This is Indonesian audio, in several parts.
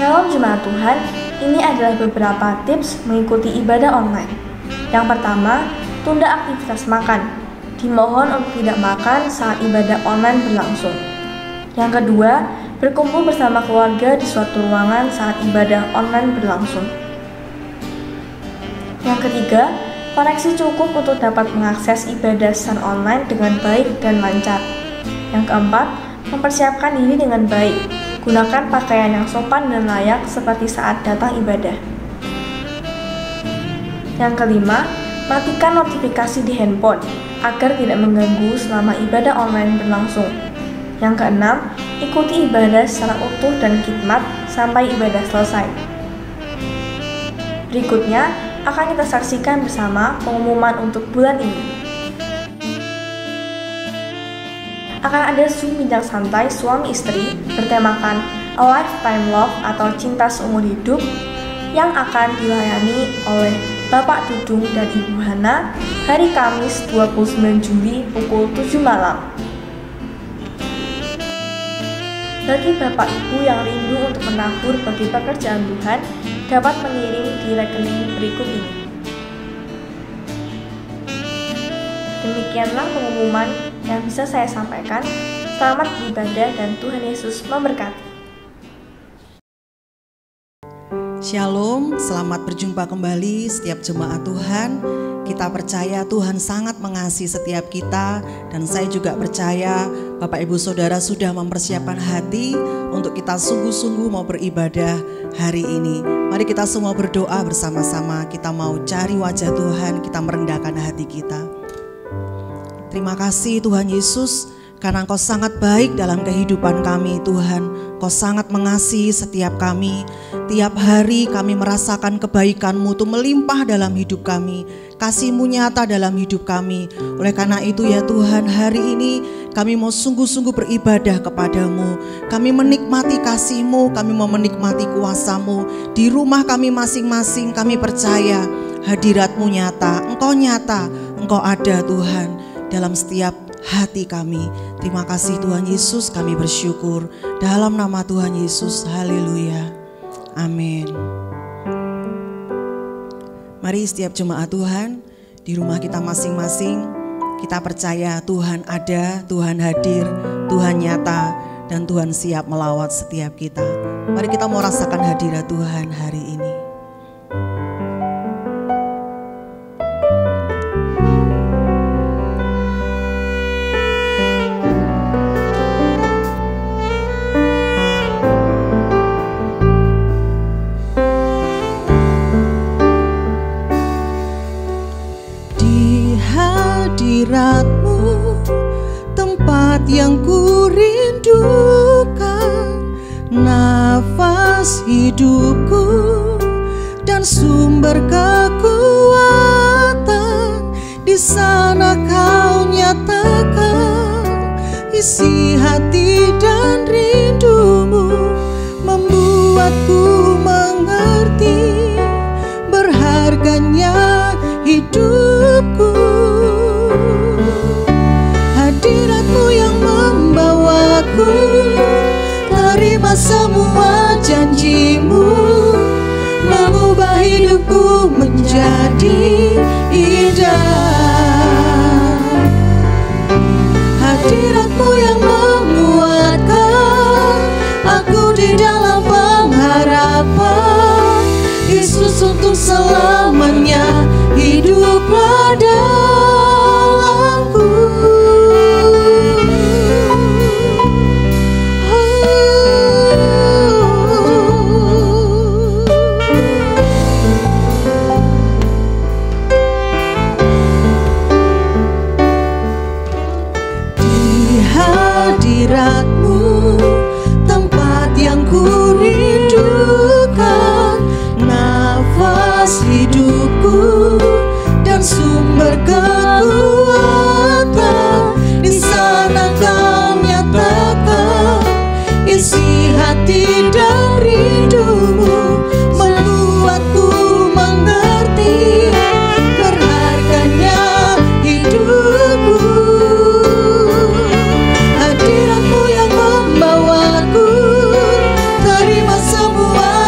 Shalom Jemaat Tuhan, ini adalah beberapa tips mengikuti ibadah online. Yang pertama, tunda aktivitas makan. Dimohon untuk tidak makan saat ibadah online berlangsung. Yang kedua, berkumpul bersama keluarga di suatu ruangan saat ibadah online berlangsung. Yang ketiga, koneksi cukup untuk dapat mengakses ibadah secara online dengan baik dan lancar. Yang keempat, mempersiapkan diri dengan baik. Gunakan pakaian yang sopan dan layak seperti saat datang ibadah. Yang kelima, matikan notifikasi di handphone agar tidak mengganggu selama ibadah online berlangsung. Yang keenam, ikuti ibadah secara utuh dan khidmat sampai ibadah selesai. Berikutnya, akan kita saksikan bersama pengumuman untuk bulan ini. Akan ada Zoom bincang santai suami istri bertemakan A Lifetime Love atau Cinta Seumur Hidup yang akan dilayani oleh Bapak Dudung dan Ibu Hana hari Kamis 29 Juli pukul 7 malam. Bagi Bapak Ibu yang rindu untuk menabur bagi pekerjaan Tuhan, dapat mengirim di rekening berikut ini. Demikianlah pengumuman yang bisa saya sampaikan. Selamat beribadah dan Tuhan Yesus memberkati. Shalom, selamat berjumpa kembali setiap jemaat Tuhan. Kita percaya Tuhan sangat mengasihi setiap kita, dan saya juga percaya Bapak Ibu Saudara sudah mempersiapkan hati untuk kita sungguh-sungguh mau beribadah hari ini. Mari kita semua berdoa bersama-sama. Kita mau cari wajah Tuhan, kita merendahkan hati kita. Terima kasih Tuhan Yesus, karena Engkau sangat baik dalam kehidupan kami Tuhan. Engkau sangat mengasihi setiap kami. Tiap hari kami merasakan kebaikan-Mu itu melimpah dalam hidup kami. Kasih-Mu nyata dalam hidup kami. Oleh karena itu ya Tuhan, hari ini kami mau sungguh-sungguh beribadah kepadamu. Kami menikmati kasih-Mu, kami mau menikmati kuasa-Mu. Di rumah kami masing-masing kami percaya hadirat-Mu nyata. Engkau ada Tuhan dalam setiap hati kami. Terima kasih Tuhan Yesus, kami bersyukur dalam nama Tuhan Yesus. Haleluya, amin. Mari setiap jemaat Tuhan di rumah kita masing-masing, kita percaya Tuhan ada, Tuhan hadir, Tuhan nyata, dan Tuhan siap melawat setiap kita. Mari kita mau rasakan hadirat Tuhan hari ini. Hadirat-Mu, tempat yang ku rindukan, nafas hidupku dan sumber kekuatan. Di sana Kau nyatakan isi hati dan rindu-Mu, membuatku mengerti berharganya hidupku. Hadirat-Mu yang membawaku terima semua janji-Mu, mengubah hidupku menjadi indah. Hadirat-Mu yang menguatkan aku di dalam pengharapan. Yesus untuk selamanya hiduplah dalamku. Di hadirat-Mu, tempat yang ku rindukan, nafas hidupku dan sumber kekuatan. Di sana Kau nyatakan isi hati dan rindu-Mu, membuatku mengerti berharganya hidupku. Hadirat-Mu yang membawaku terima semua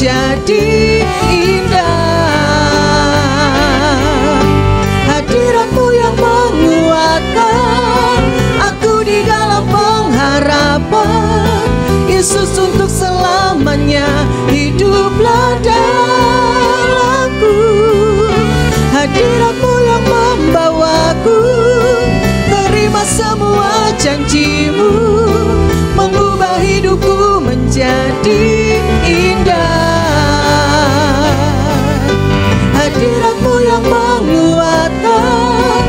menjadi indah. Hadirat-Mu yang menguatkan aku di dalam pengharapan. Yesus, untuk selamanya hiduplah dalamku. Hadirat-Mu yang membawaku terima semua janji-Mu, mengubah hidupku menjadi indah. Hadirat-Mu yang menguatkan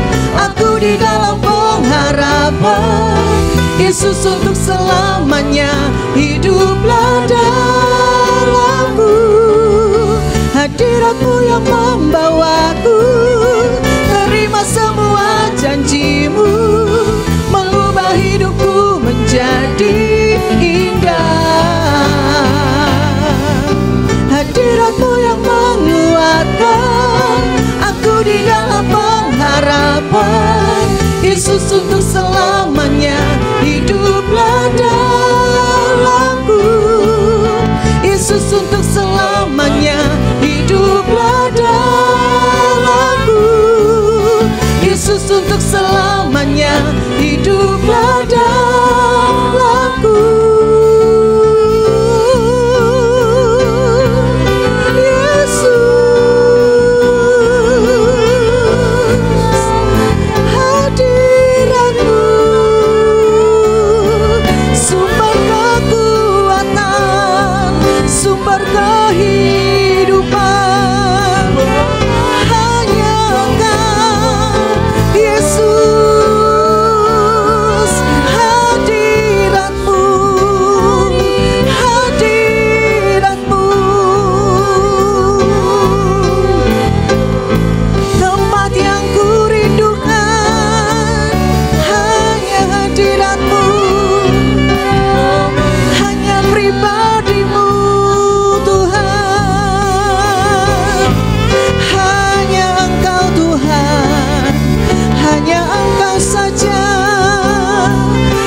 aku di dalam pengharapan. Yesus, untuk selamanya hiduplah dalamku. Hadirat-Mu yang membawaku terima semua janji-Mu, mengubah hidupku menjadi indah. Hadirat-Mu yang menguatkan aku di dalam pengharapan. Yesus, untuk selamanya hiduplah dalamku. Yesus, untuk selamanya hiduplah dalamku. Yesus, untuk selamanya hiduplah dalamku.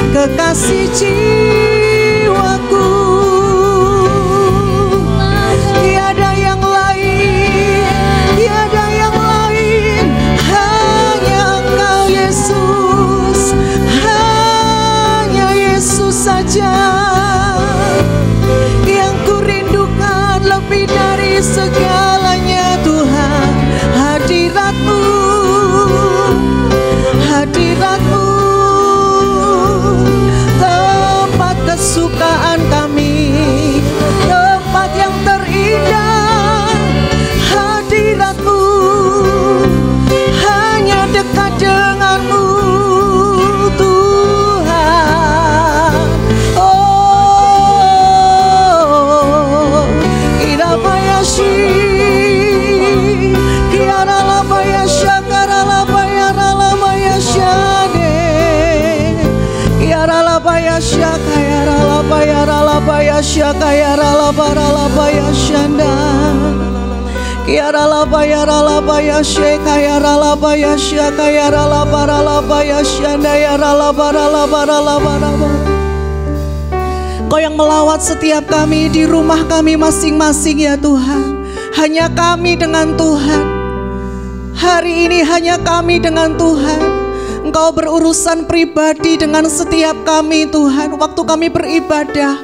Kekasih jiwaku, tiada yang lain, tiada yang lain, hanya Engkau Yesus, hanya Yesus saja yang kurindukan lebih dari segalanya. Tuhan, hadirat-Mu, hadirat-Mu, kesukaan kami, tempat yang terindah. Hadirat-Mu, hanya dekat dengan-Mu Tuhan. Oh, Irabayashi, Kiaralabayasha, Karalabayaralabayashade, Kiaralabayasha, Kayaralabayasha, Kayaralabayashanda, Kiaralabayaralabayashe, Kayaralabayasha, Kayaralabayashanda, Yaralabaralabaralabaraba. Kau yang melawat setiap kami di rumah kami masing-masing ya Tuhan. Hanya kami dengan Tuhan. Hari ini hanya kami dengan Tuhan. Engkau berurusan pribadi dengan setiap kami Tuhan. Waktu kami beribadah,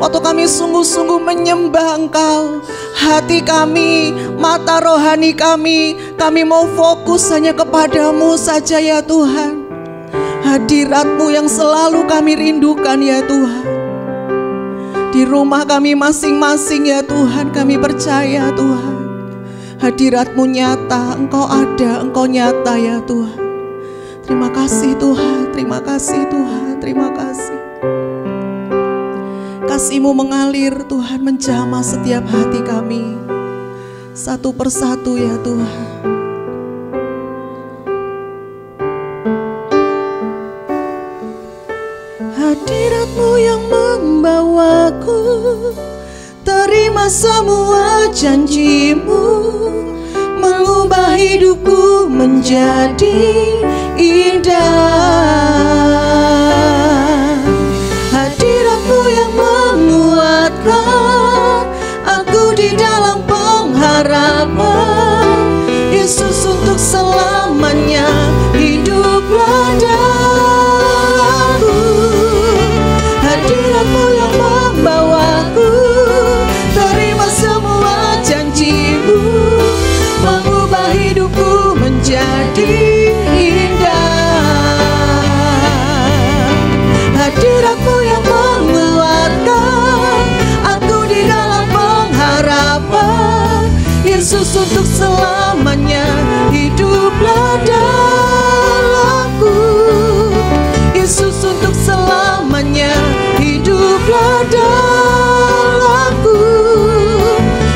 waktu kami sungguh-sungguh menyembah Engkau, hati kami, mata rohani kami mau fokus hanya kepadamu saja ya Tuhan. Hadirat-Mu yang selalu kami rindukan ya Tuhan. Di rumah kami masing-masing ya Tuhan, kami percaya Tuhan, hadirat-Mu nyata, Engkau ada, Engkau nyata ya Tuhan. Terima kasih Tuhan, terima kasih Tuhan, terima kasih. Kasih-Mu mengalir Tuhan, menjamah setiap hati kami satu persatu ya Tuhan. Hadirat-Mu yang membawaku terima semua janji-Mu, mengubah hidupku menjadi indah. Hadirat-Mu yang menguatkan aku di pengharapan. Yesus untuk selamanya hiduplah dalamku. Hadiratmu yang membawaku, terima semua janjimu, mengubah hidupku menjadi indah. Hadiratmu yang menguatkan aku di dalam pengharapan. Yesus untuk selamanya hiduplah dalamku. Yesus untuk selamanya hiduplah dalamku.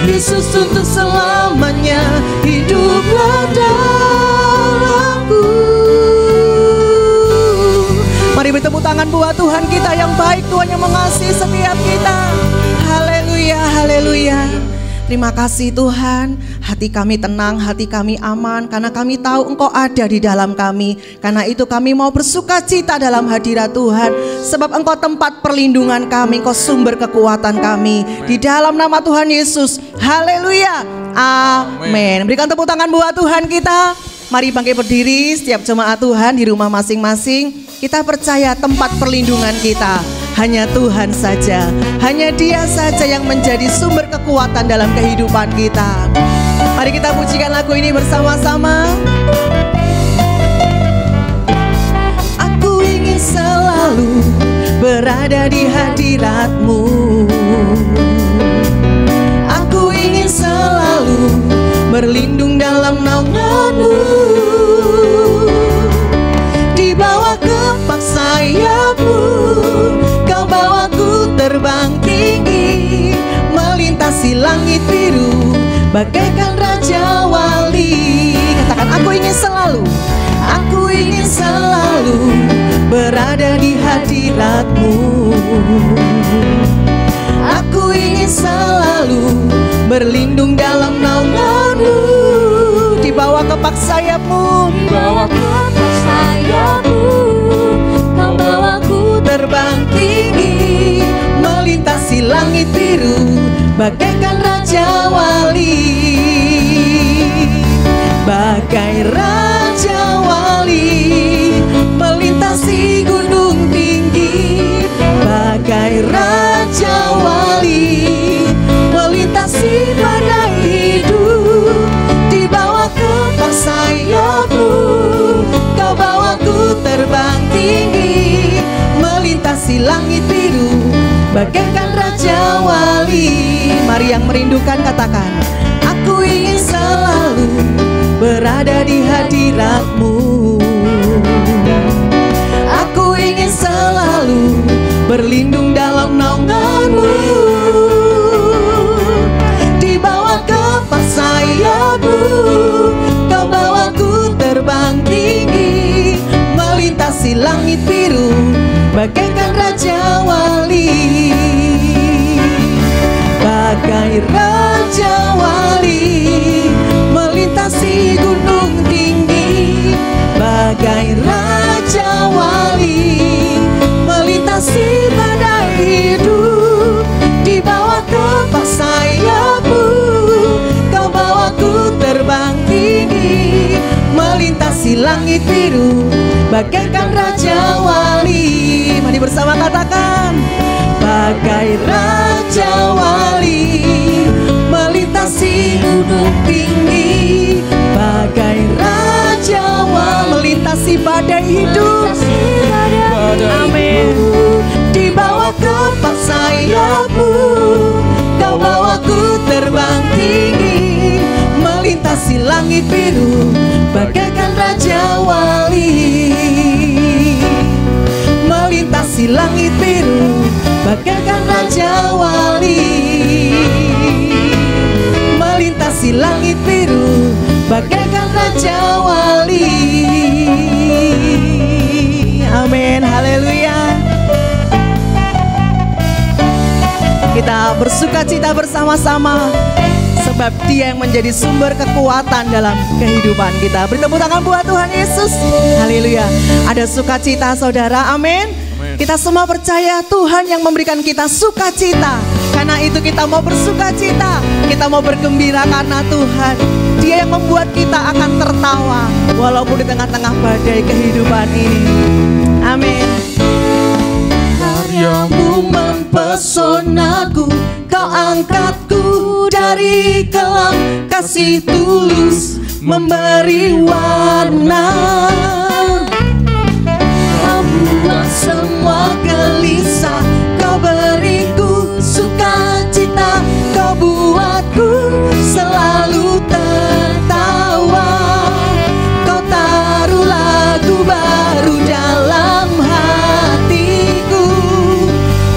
Yesus untuk selamanya hiduplah dalamku. Mari bertepuk tangan buat Tuhan kita yang baik, Tuhan yang mengasihi setiap kita. Haleluya, haleluya. Terima kasih Tuhan, hati kami tenang, hati kami aman, karena kami tahu Engkau ada di dalam kami. Karena itu kami mau bersuka cita dalam hadirat Tuhan, sebab Engkau tempat perlindungan kami, Engkau sumber kekuatan kami. Di dalam nama Tuhan Yesus, haleluya, amin. Berikan tepuk tangan buat Tuhan kita. Mari bangkit berdiri setiap jemaat Tuhan di rumah masing-masing. Kita percaya tempat perlindungan kita hanya Tuhan saja. Hanya Dia saja yang menjadi sumber kekuatan dalam kehidupan kita. Mari kita pujikan lagu ini bersama-sama. Aku ingin selalu berada di hadirat-Mu. Aku ingin selalu berlindung dalam naungan-Mu. Di bawah kepak sayap-Mu, Kau bawaku terbang tinggi, melintasi langit biru, bagaikan Raja Wali. Katakan, aku ingin selalu berada di hadirat-Mu. Aku ingin selalu berlindung dalam naungan-Mu. Di bawah kepak sayap-Mu, di bawah kepak sayap-Mu, Kau bawaku terbang tinggi, melintasi langit biru, bagaikan Raja Wali. Bagai Raja Wali, melintasi gunung tinggi. Bagai Raja Wali, melintasi badai hidup. Di bawah kepak sayap-Mu, Kau bawaku terbang tinggi, melintasi langit biru, bagaikan Raja Wali. Mari yang merindukan katakan, aku ingin selalu berada di hadirat-Mu. Aku ingin selalu berlindung dalam naungan-Mu. Di bawah kepak sayap-Mu, Kau bawaku terbang tinggi, melintasi langit biru, bagaikan Raja Wali. Bagai Raja Wali, melintasi gunung tinggi. Bagai Raja Wali, melintasi badai hidup. Di bawah kepak sayap-Mu, Kau bawaku terbang tinggi, melintasi langit biru, bagaikan Raja Wali. Mari bersama katakan, bagai Raja Wali, melintasi gunung tinggi. Bagai Raja Wali, melintasi badai hidup. Amin. Di bawah kepak sayap-Mu, Kau bawaku terbang tinggi, melintasi langit biru, bagaikan Raja Wali. Melintasi langit biru, bagaikan Raja Wali. Melintasi langit biru, bagaikan Raja Wali. Amin, haleluya. Kita bersuka cita bersama-sama, sebab Dia yang menjadi sumber kekuatan dalam kehidupan kita. Beri tepuk tangan buat Tuhan Yesus. Haleluya. Ada sukacita saudara, amin. Kita semua percaya Tuhan yang memberikan kita sukacita, Karena itu kita mau bersuka cita, kita mau bergembira karena Tuhan. Dia yang membuat kita akan tertawa walaupun di tengah-tengah badai kehidupan ini. Amin. Karyamu mempesonaku, kau angkatku dari kelam, kasih tulus memberi warna. Kau buang semua gelisah, kau beriku sukacita, kau buatku selalu tertawa. Kau taruh lagu baru dalam hatiku,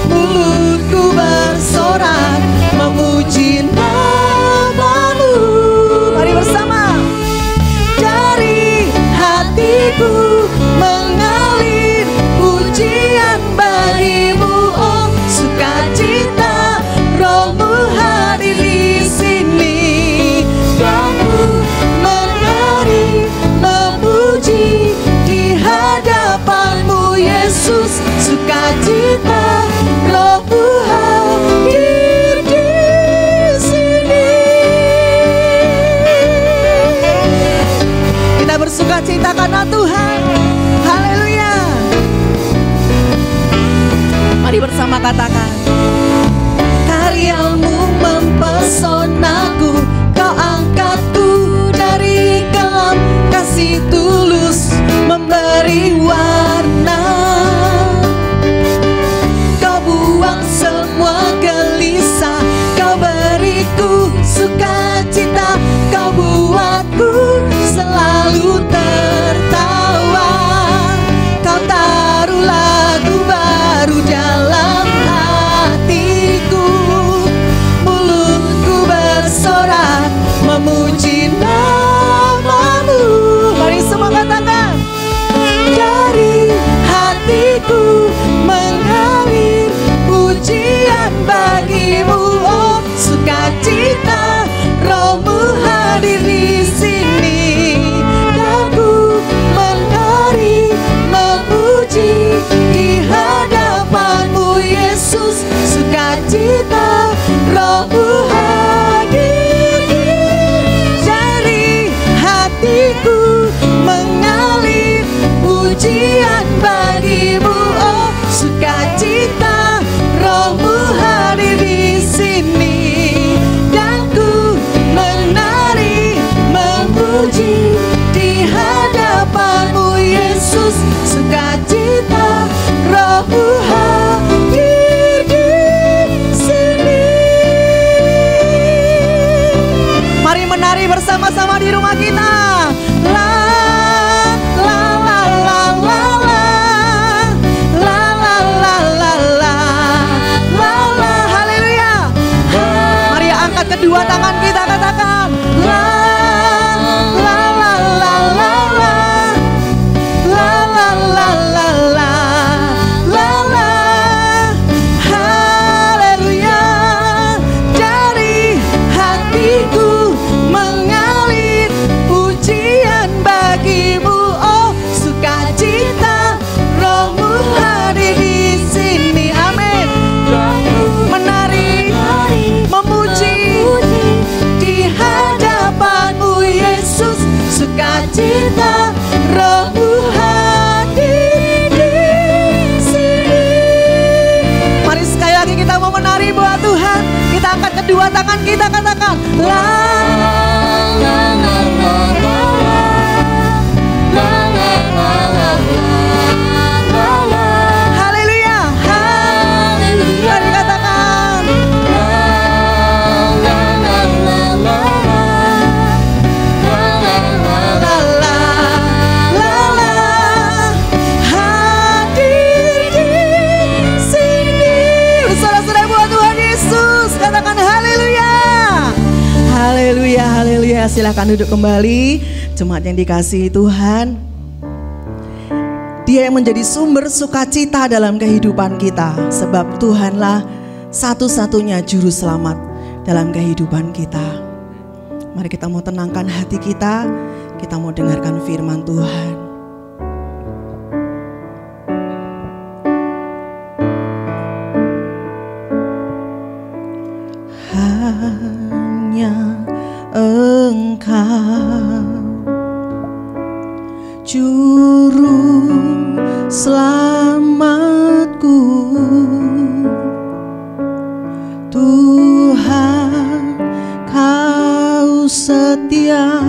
mulutku bersorak memuji namamu. Mari bersama. Dari hatiku mengalir pujian bagimu, oh sukacita, Rohmu hadir di sini. Aku menari memuji di hadapanmu Yesus, sukacita, Rohmu hadir di sini. Kita bersukacita karena Tuhan. Haleluya. Mari bersama katakan. Karyamu mempesonaku, kau angkatku dari kelam, kasih tulus memberi warna. Kau buang semua gelisah, kau beriku sukacita, kau buatku selalu tertawa. Kau taruh lagu baru dalam hatiku, mulutku bersorak memuji namamu. Mari semua katakan. Dari hatiku mengalir pujian bagimu, oh sukacita, Rohmu hadir di sini. Aku menari memuji di hadapanmu Yesus, sukacita, Rohmu hadir. Dari hatiku mengalir pujian bagimu, oh sukacita, Rohmu hadir di sini. Dan ku menari memuji di hadapanmu Yesus, sukacita, Rohmu hadir di sini. Mari menari bersama-sama di rumah kita. La la la la la la. La la la la la. La la, haleluya. Mari angkat kedua tangan kita, katakan. La la la la la la. La la la la la. La la. Haleluya. Dari hatiku mengalir pujian bagimu, oh sukacita, Rohmu hadir di sini. Amin. Menari memuji di hadapanmu Yesus, sukacita, Rohmu hadir di sini. Mari sekali lagi kita mau menari buat Tuhan. Kita angkat kedua tangan kita, katakan. La la la la la. La la la la la la. Haleluya. Haleluya. Mari katakan. La la la la la. La la la la la. La la. Hadir di sini. Saudara-saudara buat Tuhan Yesus, katakan haleluya. Haleluya, haleluya. Silakan duduk kembali. Jemaat yang dikasihi Tuhan, Dia yang menjadi sumber sukacita dalam kehidupan kita, sebab Tuhanlah satu-satunya juru selamat dalam kehidupan kita. Mari kita mau tenangkan hati kita mau dengarkan firman Tuhan. hanya Engkau juru selamatku, Tuhan Kau setia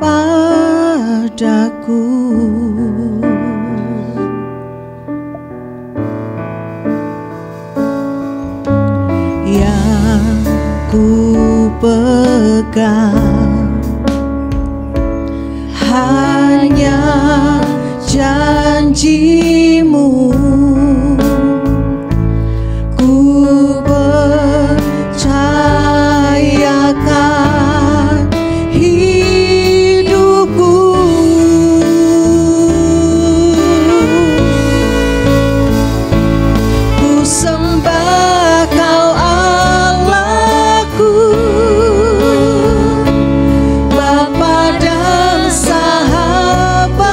padaku. Yang ku pegang hanya janji-Mu, ku percayakan hidupku. Ku sembah Kau Allahku, Bapa dan sahabatku,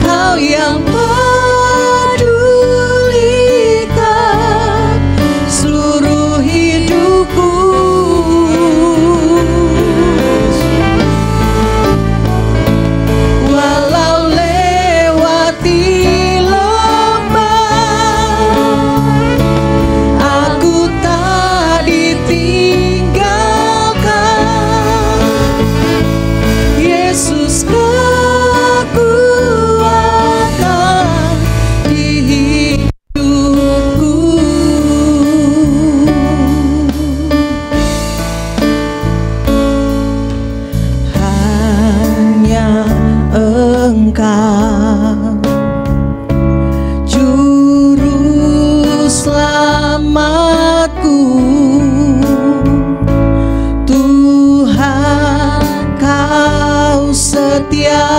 Kau yang pedulikan seluruh hidupku. Walau lewati lembah, aku tak ditinggalkan. Yesus kekuatan di hidupku. Hanya Engkau juru selamatku, Tuhan Kau setia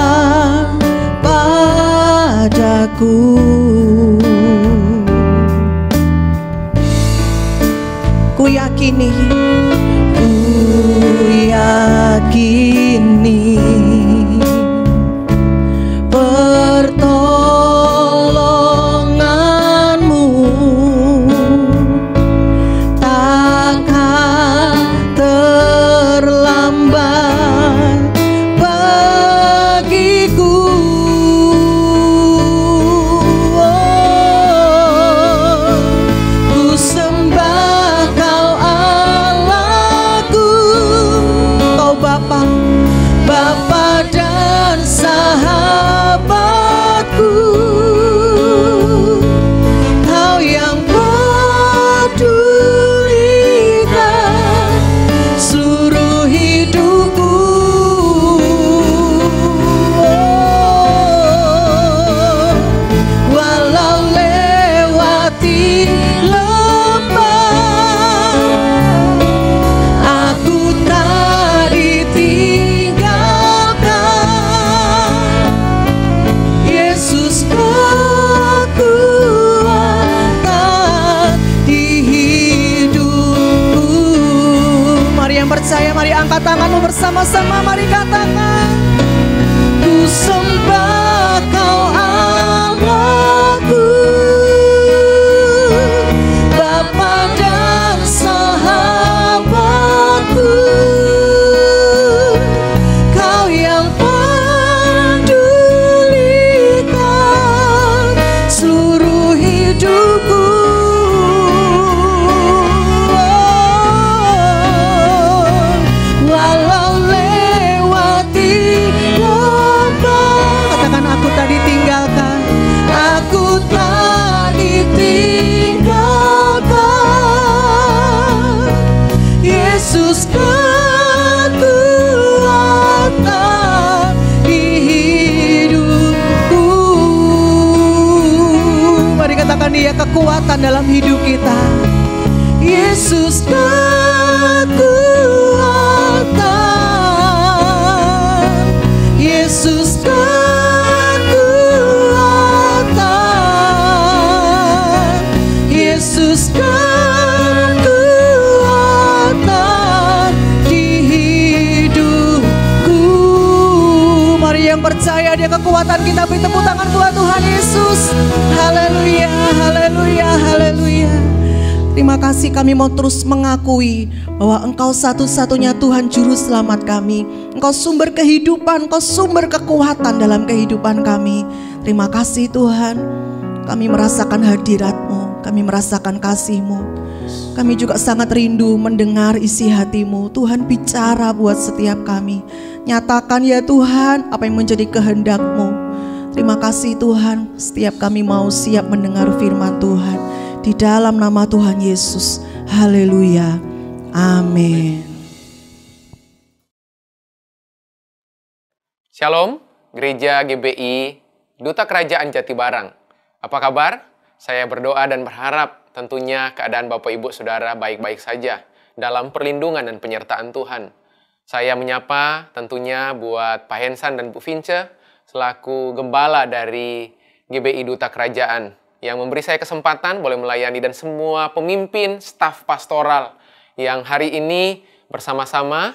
padaku. Ku yakini pertolongan-Mu takkan terlambat bagiku. Ku sembah Kau Allahku, Kau Bapa, Bapa dan sahabatku, Kau yang pedulikan seluruh hidupku. Walau lewati lembah, aku tak ditinggalkan. Yesus kekuatan di hidupku. Mari yang percaya, mari angkat tanganmu bersama-sama, mari katakan, ku sembah Kau Allahku, Bapa dan sahabatku, Kau yang pedulikan seluruh hidupku. Walau lewati lembah, katakan, aku tak ditinggalkan, aku tak ditinggalkan. Yesus kekuatan di hidupku. Mari katakan, Dia kekuatan dalam hidup kita. Yesus kekuatan, Yesus kekuatan, Yesus kekuatan di hidupku. Mari yang percaya Dia kekuatan kita, beri tepuk tangan buat Tuhan Yesus. Haleluya, haleluya, haleluya. Terima kasih, kami mau terus mengakui bahwa Engkau satu-satunya Tuhan Juru Selamat kami. Engkau sumber kehidupan, Engkau sumber kekuatan dalam kehidupan kami. Terima kasih Tuhan, kami merasakan hadirat-Mu, kami merasakan kasih-Mu. Kami juga sangat rindu mendengar isi hati-Mu. Tuhan, bicara buat setiap kami. Nyatakan ya Tuhan apa yang menjadi kehendak-Mu. Terima kasih Tuhan, setiap kami mau siap mendengar firman Tuhan. Di dalam nama Tuhan Yesus. Haleluya. Amin. Shalom, Gereja GBI Duta Kerajaan Jatibarang. Apa kabar? Saya berdoa dan berharap tentunya keadaan Bapak Ibu Saudara baik-baik saja dalam perlindungan dan penyertaan Tuhan. Saya menyapa tentunya buat Pak Hensan dan Bu Vince selaku gembala dari GBI Duta Kerajaan yang memberi saya kesempatan boleh melayani, dan semua pemimpin, staf pastoral yang hari ini bersama-sama.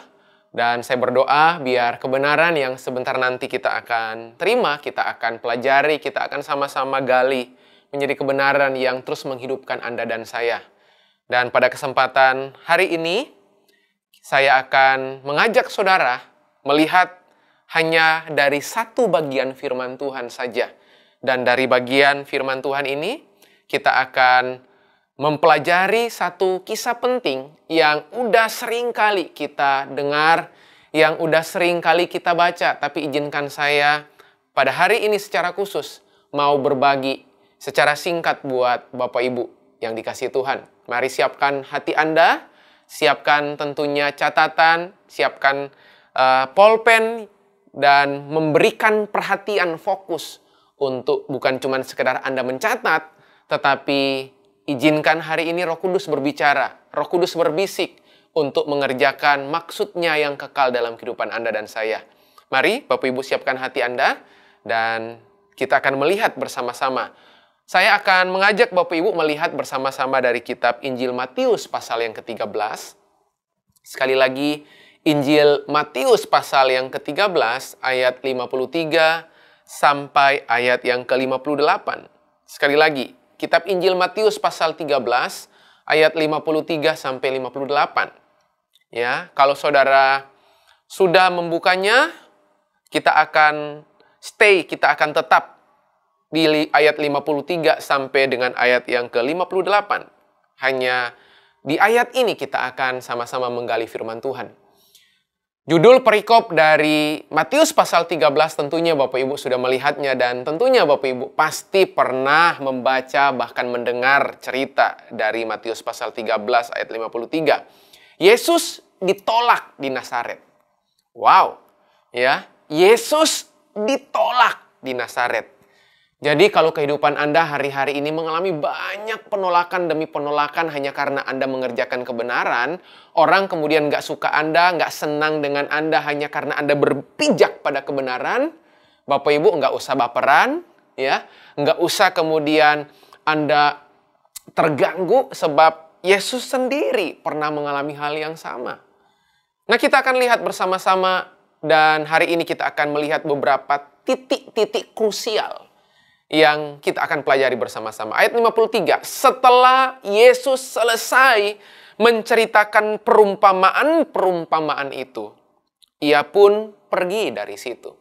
Dan saya berdoa biar kebenaran yang sebentar nanti kita akan terima, kita akan pelajari, kita akan sama-sama gali menjadi kebenaran yang terus menghidupkan Anda dan saya. Dan pada kesempatan hari ini, saya akan mengajak saudara melihat hanya dari satu bagian firman Tuhan saja. Dan dari bagian firman Tuhan ini, kita akan mempelajari satu kisah penting yang udah sering kali kita dengar, yang udah sering kali kita baca. Tapi izinkan saya pada hari ini secara khusus mau berbagi secara singkat buat Bapak Ibu yang dikasihi Tuhan. Mari siapkan hati Anda, siapkan tentunya catatan, siapkan pulpen, dan memberikan perhatian fokus untuk bukan cuma sekedar Anda mencatat, tetapi izinkan hari ini Roh Kudus berbicara, Roh Kudus berbisik untuk mengerjakan maksudnya yang kekal dalam kehidupan Anda dan saya. Mari Bapak Ibu siapkan hati Anda, dan kita akan melihat bersama-sama. Saya akan mengajak Bapak Ibu melihat bersama-sama dari kitab Injil Matius pasal yang ke-13. Sekali lagi, Injil Matius pasal yang ke-13 ayat 53 sampai ayat yang ke-58. Sekali lagi, kitab Injil Matius pasal 13 ayat 53 sampai 58. Ya, kalau saudara sudah membukanya, kita akan kita akan tetap di ayat 53 sampai dengan ayat yang ke-58. Hanya di ayat ini kita akan sama-sama menggali firman Tuhan. Judul perikop dari Matius pasal 13 tentunya Bapak Ibu sudah melihatnya, dan tentunya Bapak Ibu pasti pernah membaca bahkan mendengar cerita dari Matius pasal 13 ayat 53. Yesus ditolak di Nazaret. Wow, ya, Yesus ditolak di Nazaret. Jadi kalau kehidupan Anda hari-hari ini mengalami banyak penolakan demi penolakan hanya karena Anda mengerjakan kebenaran, orang kemudian nggak suka Anda, nggak senang dengan Anda hanya karena Anda berpijak pada kebenaran, Bapak Ibu nggak usah baperan, ya, nggak usah kemudian Anda terganggu, sebab Yesus sendiri pernah mengalami hal yang sama. Nah, kita akan lihat bersama-sama, dan hari ini kita akan melihat beberapa titik-titik krusial yang kita akan pelajari bersama-sama. Ayat 53, setelah Yesus selesai menceritakan perumpamaan itu, ia pun pergi dari situ.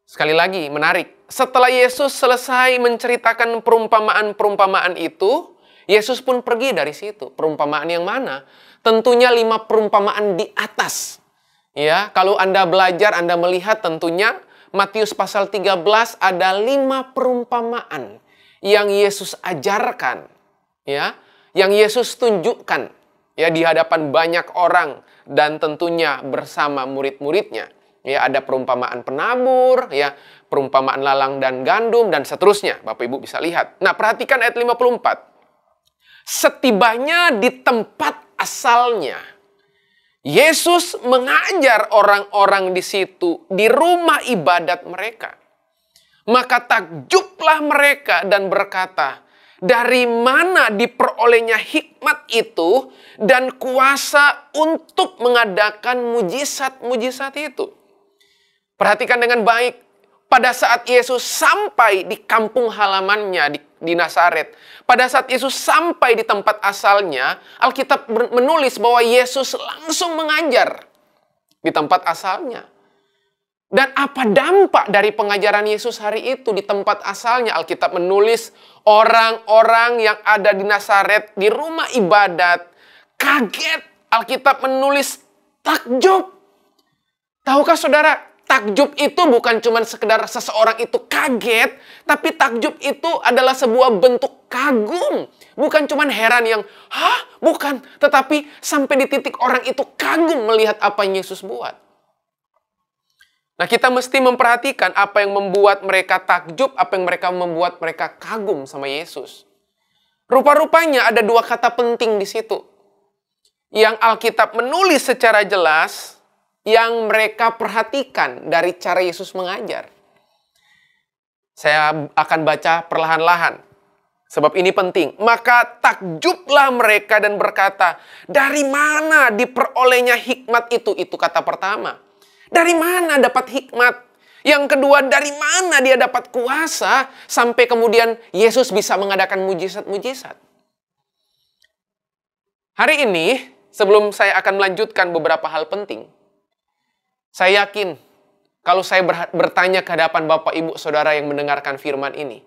Sekali lagi, menarik. Setelah Yesus selesai menceritakan perumpamaan itu, Yesus pun pergi dari situ. Perumpamaan yang mana? Tentunya 5 perumpamaan di atas. Ya, kalau Anda belajar, Anda melihat tentunya Matius pasal 13 ada 5 perumpamaan yang Yesus ajarkan, ya, yang Yesus tunjukkan, ya, di hadapan banyak orang dan tentunya bersama murid-muridnya. Ya, ada perumpamaan penabur, ya, perumpamaan lalang dan gandum, dan seterusnya. Bapak Ibu bisa lihat. Nah, perhatikan ayat 54. Setibanya di tempat asalnya, Yesus mengajar orang-orang di situ, di rumah ibadat mereka. Maka takjublah mereka dan berkata, dari mana diperolehnya hikmat itu dan kuasa untuk mengadakan mujizat-mujizat itu? Perhatikan dengan baik. Pada saat Yesus sampai di kampung halamannya, di Nazaret. Pada saat Yesus sampai di tempat asalnya, Alkitab menulis bahwa Yesus langsung mengajar di tempat asalnya. Dan apa dampak dari pengajaran Yesus hari itu di tempat asalnya? Alkitab menulis orang-orang yang ada di Nazaret, di rumah ibadat, kaget. Alkitab menulis takjub. Tahukah saudara, takjub itu bukan cuma sekedar seseorang itu kaget, tapi takjub itu adalah sebuah bentuk kagum. Bukan cuma heran yang, hah? Bukan. Tetapi sampai di titik orang itu kagum melihat apa yang Yesus buat. Nah, kita mesti memperhatikan apa yang membuat mereka takjub, apa yang membuat mereka kagum sama Yesus. Rupa-rupanya ada dua kata penting di situ. Yang Alkitab menulis secara jelas, yang mereka perhatikan dari cara Yesus mengajar. Saya akan baca perlahan-lahan, sebab ini penting. Maka takjublah mereka dan berkata, dari mana diperolehnya hikmat itu? Itu kata pertama. Dari mana dapat hikmat? Yang kedua, dari mana dia dapat kuasa sampai kemudian Yesus bisa mengadakan mujizat-mujizat? Hari ini, sebelum saya akan melanjutkan beberapa hal penting, saya yakin kalau saya bertanya ke hadapan Bapak, Ibu, Saudara yang mendengarkan firman ini,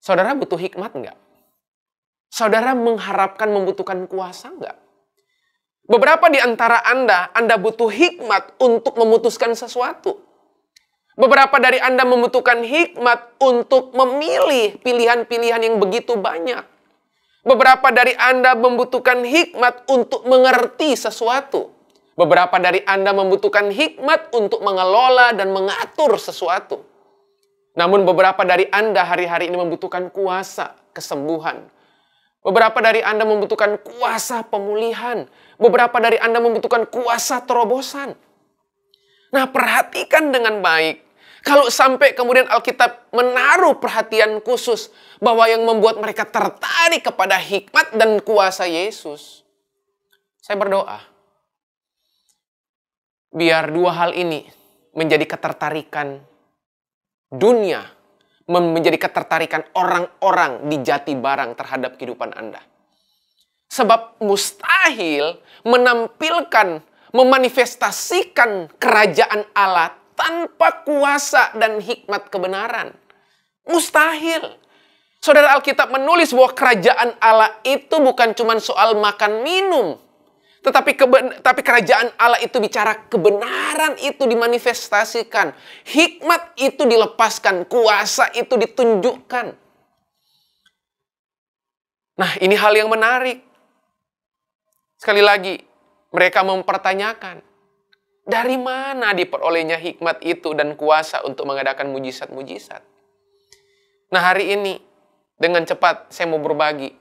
saudara butuh hikmat enggak? Saudara mengharapkan membutuhkan kuasa enggak? Beberapa di antara Anda butuh hikmat untuk memutuskan sesuatu. Beberapa dari Anda membutuhkan hikmat untuk memilih pilihan-pilihan yang begitu banyak. Beberapa dari Anda membutuhkan hikmat untuk mengerti sesuatu. Beberapa dari Anda membutuhkan hikmat untuk mengelola dan mengatur sesuatu. Namun beberapa dari Anda hari-hari ini membutuhkan kuasa kesembuhan. Beberapa dari Anda membutuhkan kuasa pemulihan. Beberapa dari Anda membutuhkan kuasa terobosan. Nah, perhatikan dengan baik. Kalau sampai kemudian Alkitab menaruh perhatian khusus bahwa yang membuat mereka tertarik kepada hikmat dan kuasa Yesus. Saya berdoa, biar dua hal ini menjadi ketertarikan dunia, menjadi ketertarikan orang-orang di Jati Barang terhadap kehidupan Anda. Sebab mustahil menampilkan, memanifestasikan kerajaan Allah tanpa kuasa dan hikmat kebenaran. Mustahil. Saudara, Alkitab menulis bahwa kerajaan Allah itu bukan cuma soal makan minum. Tapi kerajaan Allah itu bicara kebenaran itu dimanifestasikan. Hikmat itu dilepaskan. Kuasa itu ditunjukkan. Nah, ini hal yang menarik. Sekali lagi, mereka mempertanyakan, dari mana diperolehnya hikmat itu dan kuasa untuk mengadakan mujizat-mujizat? Nah, hari ini, dengan cepat saya mau berbagi.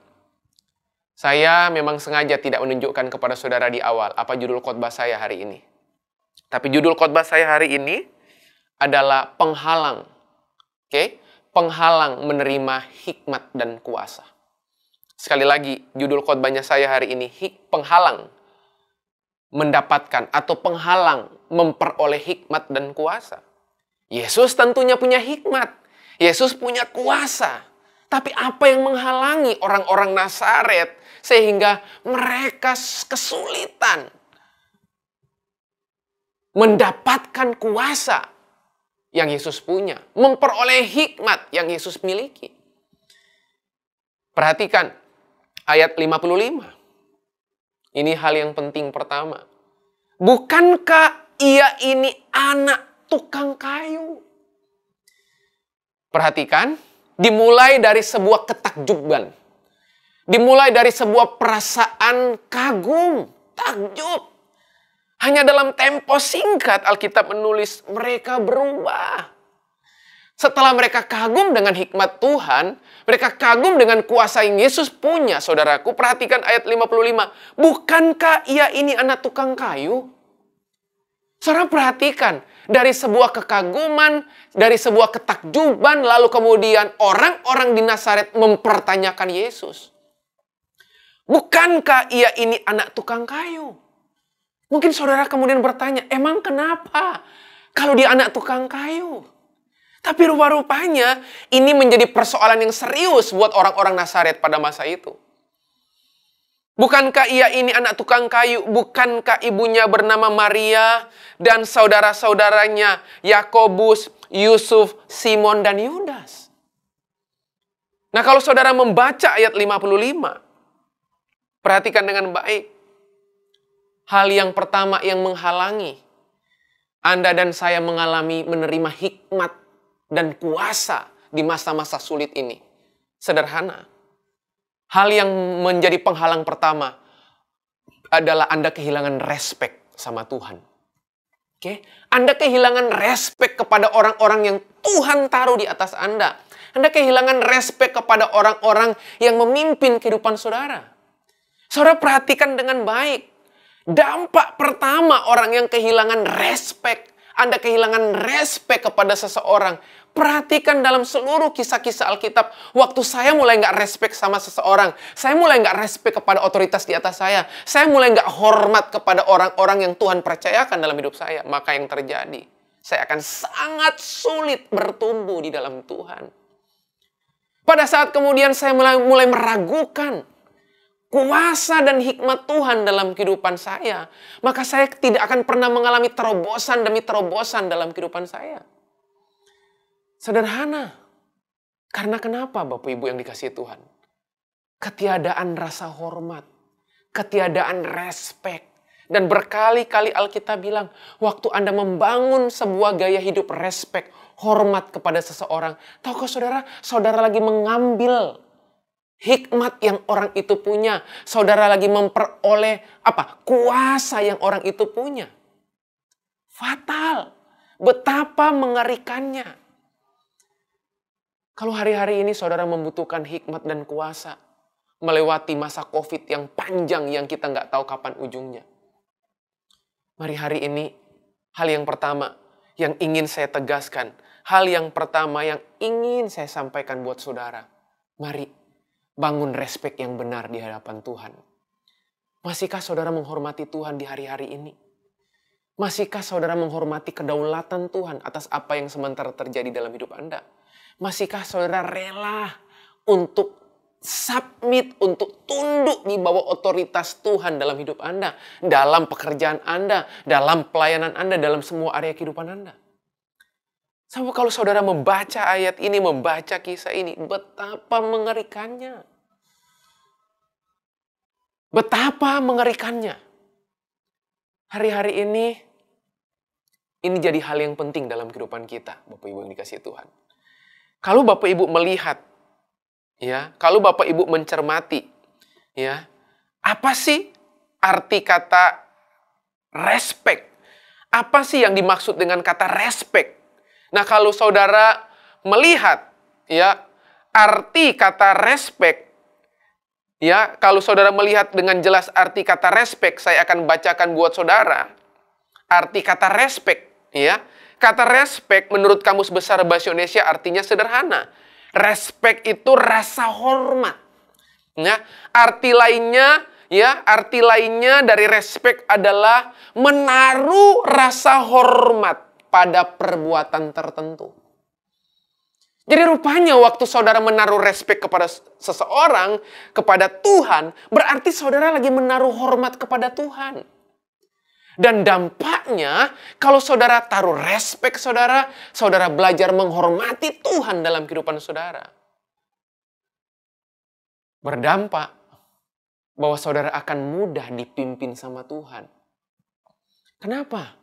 Saya memang sengaja tidak menunjukkan kepada saudara di awal apa judul khotbah saya hari ini. Tapi judul khotbah saya hari ini adalah penghalang. Oke? Penghalang menerima hikmat dan kuasa. Sekali lagi, judul khotbahnya saya hari ini, penghalang mendapatkan atau penghalang memperoleh hikmat dan kuasa. Yesus tentunya punya hikmat. Yesus punya kuasa. Tapi apa yang menghalangi orang-orang Nazaret sehingga mereka kesulitan mendapatkan kuasa yang Yesus punya, memperoleh hikmat yang Yesus miliki? Perhatikan ayat 55. Ini hal yang penting pertama. Bukankah ia ini anak tukang kayu? Perhatikan, dimulai dari sebuah ketakjuban. Dimulai dari sebuah perasaan kagum, takjub. Hanya dalam tempo singkat Alkitab menulis mereka berubah. Setelah mereka kagum dengan hikmat Tuhan, mereka kagum dengan kuasa yang Yesus punya, saudaraku. Perhatikan ayat 55. Bukankah ia ini anak tukang kayu? Saudara perhatikan, dari sebuah kekaguman, dari sebuah ketakjuban, lalu kemudian orang-orang di Nazaret mempertanyakan Yesus. Bukankah ia ini anak tukang kayu? Mungkin saudara kemudian bertanya, emang kenapa kalau dia anak tukang kayu? Tapi rupa-rupanya ini menjadi persoalan yang serius buat orang-orang Nazaret pada masa itu. Bukankah ia ini anak tukang kayu? Bukankah ibunya bernama Maria dan saudara-saudaranya Yakobus, Yusuf, Simon, dan Yudas? Nah, kalau saudara membaca ayat 55, perhatikan dengan baik. Hal yang pertama yang menghalangi Anda dan saya menerima hikmat dan kuasa di masa-masa sulit ini. Sederhana. Hal yang menjadi penghalang pertama adalah Anda kehilangan respek sama Tuhan. Oke? Anda kehilangan respek kepada orang-orang yang Tuhan taruh di atas Anda. Anda kehilangan respek kepada orang-orang yang memimpin kehidupan saudara. Saudara perhatikan dengan baik. Dampak pertama orang yang kehilangan respek. Anda kehilangan respek kepada seseorang. Perhatikan dalam seluruh kisah-kisah Alkitab. Waktu saya mulai nggak respek sama seseorang. Saya mulai nggak respek kepada otoritas di atas saya. Saya mulai nggak hormat kepada orang-orang yang Tuhan percayakan dalam hidup saya. Maka yang terjadi, saya akan sangat sulit bertumbuh di dalam Tuhan. Pada saat kemudian saya mulai meragukan kuasa dan hikmat Tuhan dalam kehidupan saya, maka saya tidak akan pernah mengalami terobosan demi terobosan dalam kehidupan saya. Sederhana. Karena kenapa Bapak Ibu yang dikasihi Tuhan? Ketiadaan rasa hormat, ketiadaan respek. Dan berkali-kali Alkitab bilang, waktu Anda membangun sebuah gaya hidup respek, hormat kepada seseorang, tahukah saudara, saudara lagi mengambil hikmat yang orang itu punya. Saudara lagi memperoleh kuasa yang orang itu punya. Fatal. Betapa mengerikannya. Kalau hari-hari ini saudara membutuhkan hikmat dan kuasa, melewati masa COVID yang panjang yang kita nggak tahu kapan ujungnya. Mari hari ini, hal yang pertama yang ingin saya tegaskan, hal yang pertama yang ingin saya sampaikan buat saudara, mari bangun respek yang benar di hadapan Tuhan. Masihkah saudara menghormati Tuhan di hari-hari ini? Masihkah saudara menghormati kedaulatan Tuhan atas apa yang sementara terjadi dalam hidup Anda? Masihkah saudara rela untuk submit, untuk tunduk di bawah otoritas Tuhan dalam hidup Anda, dalam pekerjaan Anda, dalam pelayanan Anda, dalam semua area kehidupan Anda? Sama kalau saudara membaca ayat ini, membaca kisah ini, betapa mengerikannya. Betapa mengerikannya. Hari-hari ini jadi hal yang penting dalam kehidupan kita, Bapak Ibu yang dikasihi Tuhan. Kalau Bapak Ibu melihat, ya, kalau Bapak Ibu mencermati, ya, apa sih arti kata respect? Apa sih yang dimaksud dengan kata respect? Nah, kalau saudara melihat, ya, arti kata respect, ya, kalau saudara melihat dengan jelas arti kata respect, saya akan bacakan buat saudara. Arti kata respect, ya. Kata respect menurut Kamus Besar Bahasa Indonesia artinya sederhana. Respect itu rasa hormat. Ya, arti lainnya dari respect adalah menaruh rasa hormat pada perbuatan tertentu. Jadi rupanya waktu saudara menaruh respect kepada seseorang, kepada Tuhan, berarti saudara lagi menaruh hormat kepada Tuhan. Dan dampaknya, kalau saudara taruh respect saudara belajar menghormati Tuhan dalam kehidupan saudara. Berdampak bahwa saudara akan mudah dipimpin sama Tuhan. Kenapa?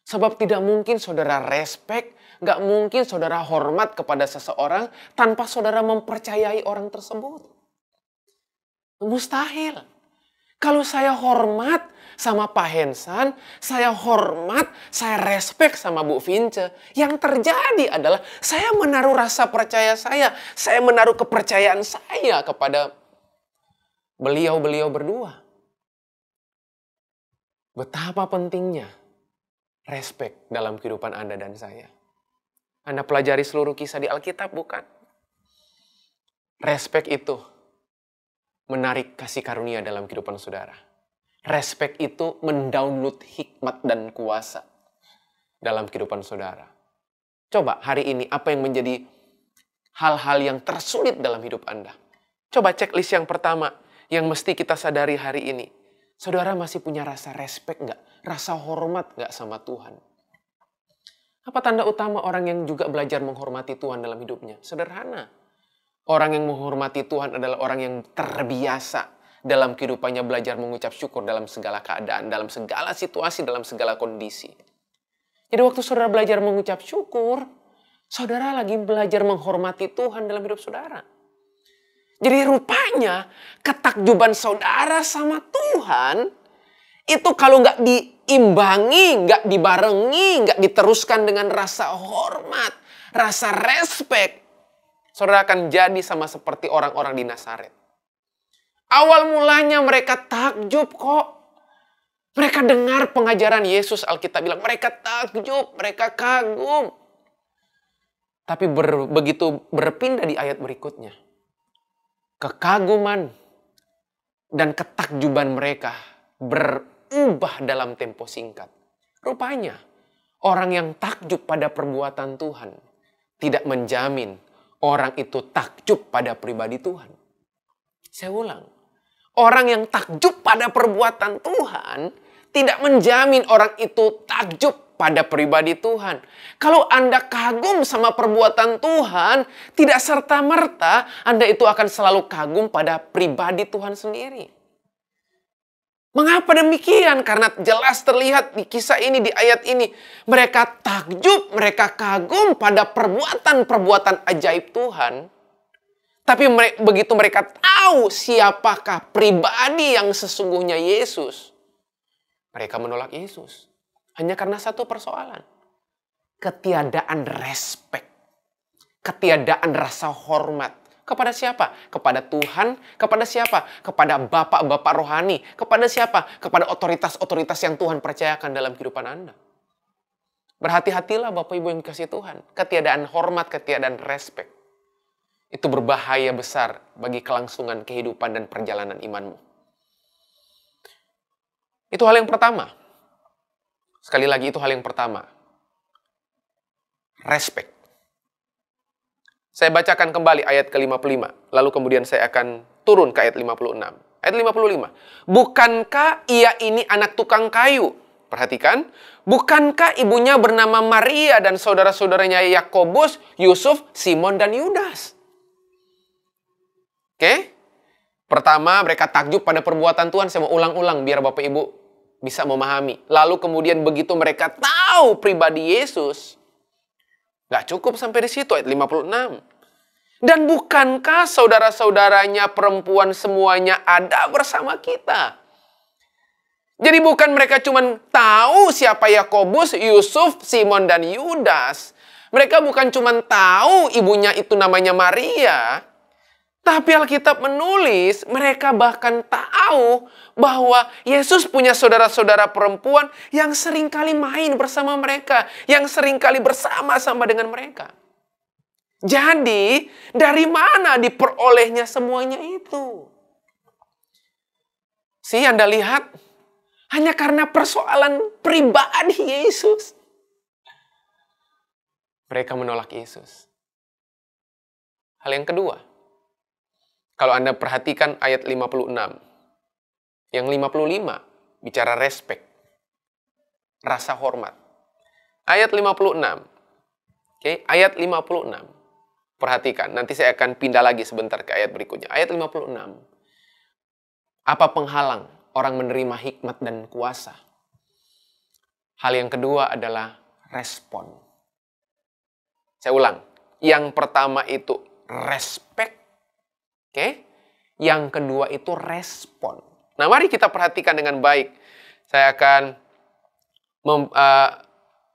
Sebab tidak mungkin saudara respect, nggak mungkin saudara hormat kepada seseorang tanpa saudara mempercayai orang tersebut. Mustahil. Kalau saya hormat sama Pak Hensan, saya hormat, saya respect sama Bu Vince, yang terjadi adalah saya menaruh rasa percaya saya menaruh kepercayaan saya kepada beliau-beliau berdua. Betapa pentingnya respect dalam kehidupan Anda dan saya. Anda pelajari seluruh kisah di Alkitab, bukan? Respect itu menarik kasih karunia dalam kehidupan saudara. Respect itu mendownload hikmat dan kuasa dalam kehidupan saudara. Coba hari ini apa yang menjadi hal-hal yang tersulit dalam hidup Anda? Coba checklist yang pertama yang mesti kita sadari hari ini. Saudara masih punya rasa respect nggak? Rasa hormat nggak sama Tuhan? Apa tanda utama orang yang juga belajar menghormati Tuhan dalam hidupnya? Sederhana. Orang yang menghormati Tuhan adalah orang yang terbiasa dalam kehidupannya belajar mengucap syukur dalam segala keadaan, dalam segala situasi, dalam segala kondisi. Jadi waktu saudara belajar mengucap syukur, saudara lagi belajar menghormati Tuhan dalam hidup saudara. Jadi rupanya ketakjuban saudara sama Tuhan, itu kalau nggak diimbangi, nggak dibarengi, nggak diteruskan dengan rasa hormat, rasa respect, saudara akan jadi sama seperti orang-orang di Nazaret. Awal mulanya mereka takjub kok. Mereka dengar pengajaran Yesus, Alkitab bilang mereka takjub, mereka kagum. Tapi begitu berpindah di ayat berikutnya, kekaguman dan ketakjuban mereka berubah dalam tempo singkat. Rupanya orang yang takjub pada perbuatan Tuhan tidak menjamin orang itu takjub pada pribadi Tuhan. Saya ulang. Orang yang takjub pada perbuatan Tuhan tidak menjamin orang itu takjub pada pribadi Tuhan. Kalau Anda kagum sama perbuatan Tuhan, tidak serta-merta Anda itu akan selalu kagum pada pribadi Tuhan sendiri. Mengapa demikian? Karena jelas terlihat di kisah ini, di ayat ini. Mereka takjub, mereka kagum pada perbuatan-perbuatan ajaib Tuhan. Tapi begitu mereka tahu siapakah pribadi yang sesungguhnya Yesus, mereka menolak Yesus. Hanya karena satu persoalan. Ketiadaan respect. Ketiadaan rasa hormat. Kepada siapa? Kepada Tuhan. Kepada siapa? Kepada bapak-bapak rohani. Kepada siapa? Kepada otoritas-otoritas yang Tuhan percayakan dalam kehidupan Anda. Berhati-hatilah Bapak Ibu yang dikasihi Tuhan. Ketiadaan hormat, ketiadaan respect. Itu berbahaya besar bagi kelangsungan kehidupan dan perjalanan imanmu. Itu hal yang pertama. Sekali lagi itu hal yang pertama. Respect. Saya bacakan kembali ayat ke-55. Lalu kemudian saya akan turun ke ayat 56. Ayat 55. Bukankah ia ini anak tukang kayu? Perhatikan. Bukankah ibunya bernama Maria dan saudara-saudaranya Yakobus, Yusuf, Simon, dan Yudas? Oke? Pertama, mereka takjub pada perbuatan Tuhan. Saya mau ulang-ulang biar Bapak Ibu bisa memahami. Lalu kemudian begitu mereka tahu pribadi Yesus, gak cukup sampai di situ, ayat 56. Dan bukankah saudara-saudaranya perempuan semuanya ada bersama kita? Jadi bukan mereka cuma tahu siapa Yakobus, Yusuf, Simon, dan Yudas. Mereka bukan cuma tahu ibunya itu namanya Maria. Tapi Alkitab menulis, mereka bahkan tahu bahwa Yesus punya saudara-saudara perempuan yang seringkali main bersama mereka, yang seringkali bersama-sama dengan mereka. Jadi, dari mana diperolehnya semuanya itu? Anda lihat, hanya karena persoalan pribadi Yesus. Mereka menolak Yesus. Hal yang kedua, kalau Anda perhatikan ayat 56, yang 55 bicara respect, rasa hormat. Ayat 56, oke, ayat 56. Perhatikan, nanti saya akan pindah lagi sebentar ke ayat berikutnya. Ayat 56. Apa penghalang orang menerima hikmat dan kuasa? Hal yang kedua adalah respon. Saya ulang, yang pertama itu respect. Oke, yang kedua itu respon. Nah, mari kita perhatikan dengan baik. Saya akan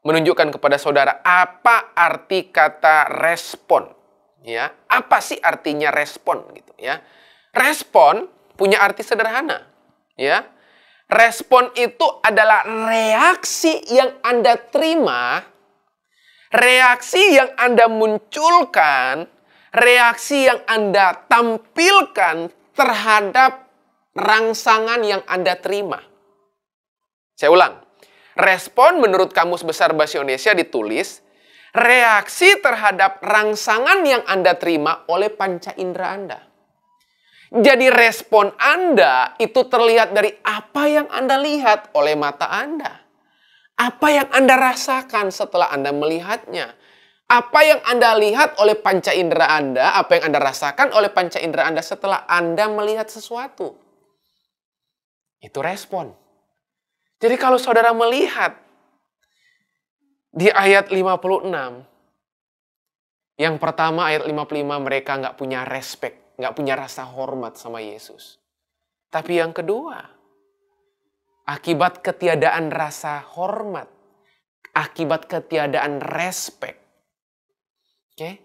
menunjukkan kepada saudara apa arti kata respon. Ya, apa sih artinya respon gitu ya? Respon punya arti sederhana. Ya, respon itu adalah reaksi yang Anda terima, reaksi yang Anda munculkan, reaksi yang Anda tampilkan terhadap rangsangan yang Anda terima. Saya ulang. Respon menurut Kamus Besar Bahasa Indonesia ditulis, reaksi terhadap rangsangan yang Anda terima oleh panca indera Anda. Jadi respon Anda itu terlihat dari apa yang Anda lihat oleh mata Anda. Apa yang Anda rasakan setelah Anda melihatnya. Apa yang Anda lihat oleh panca indera Anda, apa yang Anda rasakan oleh panca indera Anda setelah Anda melihat sesuatu. Itu respon. Jadi kalau saudara melihat di ayat 56, yang pertama ayat 55 mereka nggak punya respect, nggak punya rasa hormat sama Yesus. Tapi yang kedua, akibat ketiadaan rasa hormat, akibat ketiadaan respect.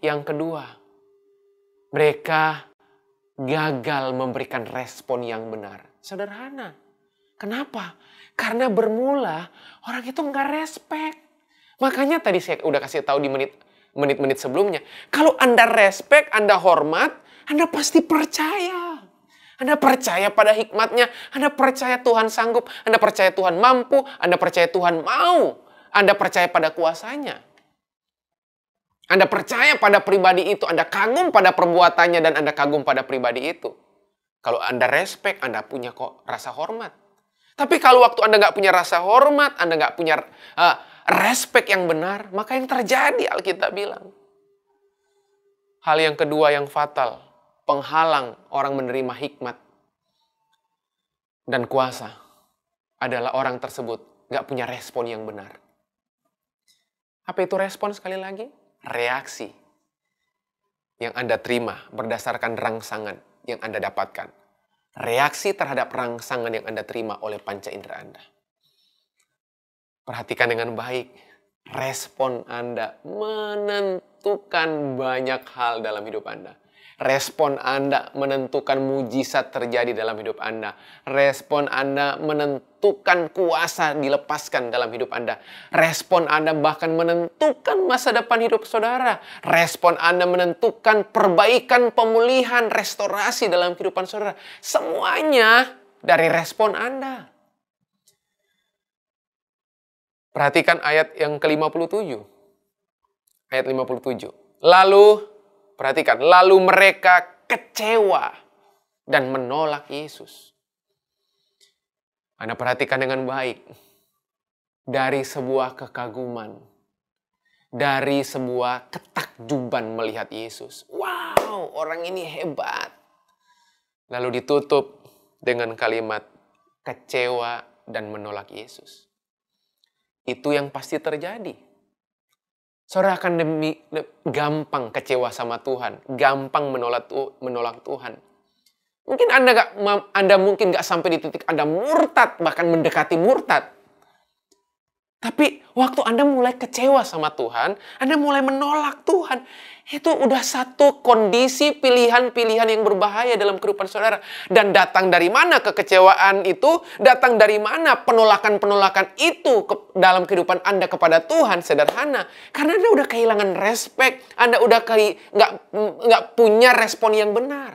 Yang kedua, mereka gagal memberikan respon yang benar. Sederhana. Kenapa? Karena bermula orang itu nggak respect. Makanya tadi saya udah kasih tahu di menit-menit sebelumnya. Kalau Anda respect, Anda hormat, Anda pasti percaya. Anda percaya pada hikmatnya, Anda percaya Tuhan sanggup, Anda percaya Tuhan mampu, Anda percaya Tuhan mau, Anda percaya pada kuasanya. Anda percaya pada pribadi itu, Anda kagum pada perbuatannya, dan Anda kagum pada pribadi itu. Kalau Anda respect, Anda punya kok rasa hormat. Tapi kalau waktu Anda nggak punya rasa hormat, Anda nggak punya respect yang benar, maka yang terjadi Alkitab bilang. Hal yang kedua yang fatal, penghalang orang menerima hikmat dan kuasa adalah orang tersebut nggak punya respon yang benar. Apa itu respon sekali lagi? Reaksi yang Anda terima berdasarkan rangsangan yang Anda dapatkan. Reaksi terhadap rangsangan yang Anda terima oleh panca indera Anda. Perhatikan dengan baik. Respon Anda menentukan banyak hal dalam hidup Anda. Respon Anda menentukan mujizat terjadi dalam hidup Anda. Respon Anda menentukan kuasa dilepaskan dalam hidup Anda. Respon Anda bahkan menentukan masa depan hidup saudara. Respon Anda menentukan perbaikan, pemulihan, restorasi dalam kehidupan saudara. Semuanya dari respon Anda. Perhatikan ayat yang ke-57. Ayat 57. Perhatikan, lalu mereka kecewa dan menolak Yesus. Anda perhatikan dengan baik. Dari sebuah kekaguman, dari sebuah ketakjuban melihat Yesus. Wow, orang ini hebat. Lalu ditutup dengan kalimat kecewa dan menolak Yesus. Itu yang pasti terjadi. Saudara akan gampang kecewa sama Tuhan, gampang menolak Tuhan. Mungkin Anda mungkin nggak sampai di titik Anda murtad, bahkan mendekati murtad. Tapi waktu Anda mulai kecewa sama Tuhan, Anda mulai menolak Tuhan. Itu udah satu kondisi pilihan-pilihan yang berbahaya dalam kehidupan saudara. Dan datang dari mana kekecewaan itu? Datang dari mana penolakan-penolakan itu dalam kehidupan Anda kepada Tuhan? Sederhana. Karena Anda udah kehilangan respect. Anda udah nggak punya respon yang benar.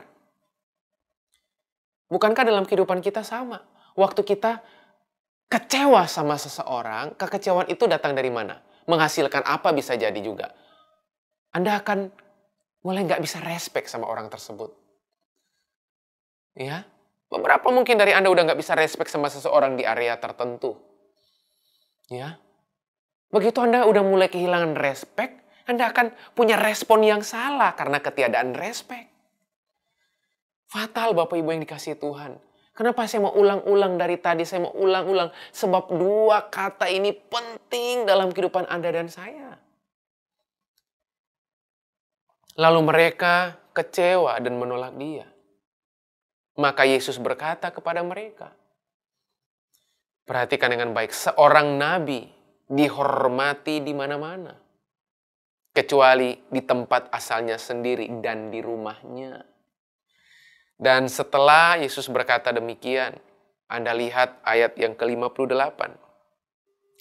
Bukankah dalam kehidupan kita sama? Waktu kita kecewa sama seseorang, kekecewaan itu datang dari mana? Menghasilkan apa bisa jadi juga. Anda akan mulai nggak bisa respect sama orang tersebut. Ya, beberapa mungkin dari Anda udah nggak bisa respect sama seseorang di area tertentu. Ya, begitu Anda udah mulai kehilangan respect, Anda akan punya respon yang salah karena ketiadaan respect. Fatal Bapak Ibu yang dikasihi Tuhan. Kenapa saya mau ulang-ulang dari tadi? Saya mau ulang-ulang. Sebab dua kata ini penting dalam kehidupan Anda dan saya. Lalu mereka kecewa dan menolak Dia. Maka Yesus berkata kepada mereka. Perhatikan dengan baik. Seorang nabi dihormati di mana-mana. Kecuali di tempat asalnya sendiri dan di rumahnya. Dan setelah Yesus berkata demikian, Anda lihat ayat yang ke-58.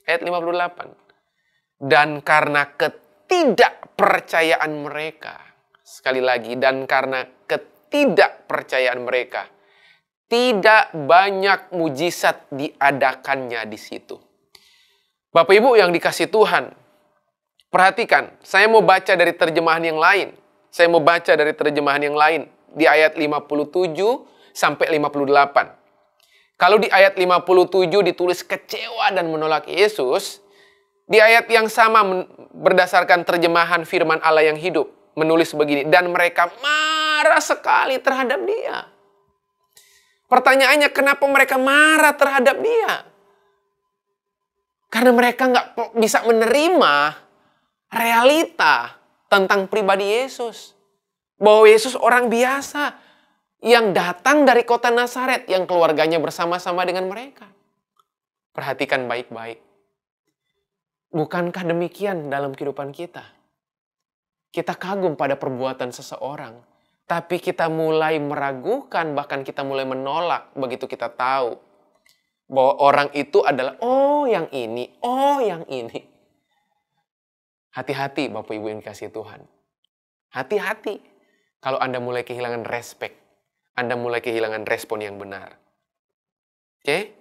Ayat 58. Dan karena ketidakpercayaan mereka, sekali lagi, dan karena ketidakpercayaan mereka, tidak banyak mujizat diadakannya di situ. Bapak Ibu yang dikasih Tuhan, Perhatikan, saya mau baca dari terjemahan yang lain. Saya mau baca dari terjemahan yang lain. Di ayat 57 sampai 58. Kalau di ayat 57 ditulis kecewa dan menolak Yesus, di ayat yang sama berdasarkan terjemahan firman Allah yang hidup, menulis begini, dan mereka marah sekali terhadap dia. Pertanyaannya, kenapa mereka marah terhadap dia? Karena mereka nggak bisa menerima realita tentang pribadi Yesus. Bahwa Yesus orang biasa yang datang dari kota Nazaret, yang keluarganya bersama-sama dengan mereka. Perhatikan baik-baik. Bukankah demikian dalam kehidupan kita? Kita kagum pada perbuatan seseorang, tapi kita mulai meragukan, bahkan kita mulai menolak begitu kita tahu bahwa orang itu adalah, oh yang ini, oh yang ini. Hati-hati Bapak Ibu yang dikasihi Tuhan. Hati-hati kalau Anda mulai kehilangan respek. Anda mulai kehilangan respon yang benar. Oke?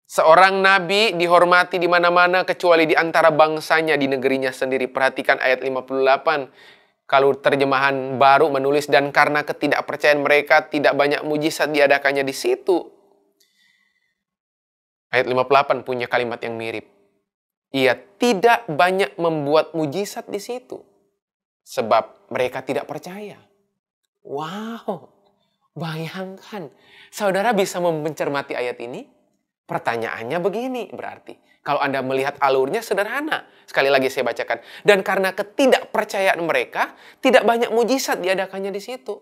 Seorang nabi dihormati di mana-mana kecuali di antara bangsanya di negerinya sendiri. Perhatikan ayat 58. Kalau terjemahan baru menulis, dan karena ketidakpercayaan mereka tidak banyak mujizat diadakannya di situ. Ayat 58 punya kalimat yang mirip. Ia tidak banyak membuat mujizat di situ. Sebab mereka tidak percaya. Wow, bayangkan. Saudara bisa mencermati ayat ini? Pertanyaannya begini berarti. Kalau Anda melihat alurnya sederhana. Sekali lagi saya bacakan. Dan karena ketidakpercayaan mereka, tidak banyak mujizat diadakannya di situ.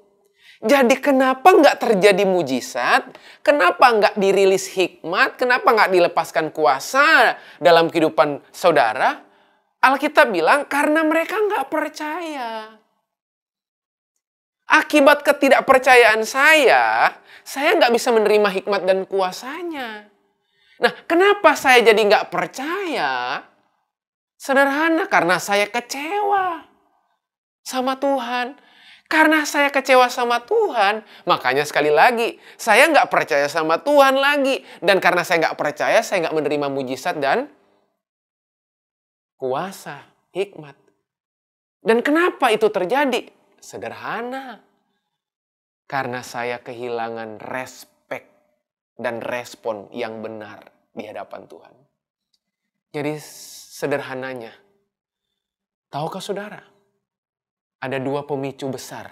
Jadi kenapa nggak terjadi mujizat? Kenapa nggak dirilis hikmat? Kenapa nggak dilepaskan kuasa dalam kehidupan saudara? Alkitab bilang karena mereka nggak percaya. Akibat ketidakpercayaan saya nggak bisa menerima hikmat dan kuasanya. Nah, kenapa saya jadi nggak percaya? Sederhana, karena saya kecewa sama Tuhan. Karena saya kecewa sama Tuhan, makanya sekali lagi, saya nggak percaya sama Tuhan lagi. Dan karena saya nggak percaya, saya nggak menerima mujizat dan kuasa, hikmat. Dan kenapa itu terjadi? Sederhana. Karena saya kehilangan respek dan respon yang benar di hadapan Tuhan. Jadi sederhananya, tahukah saudara? Ada dua pemicu besar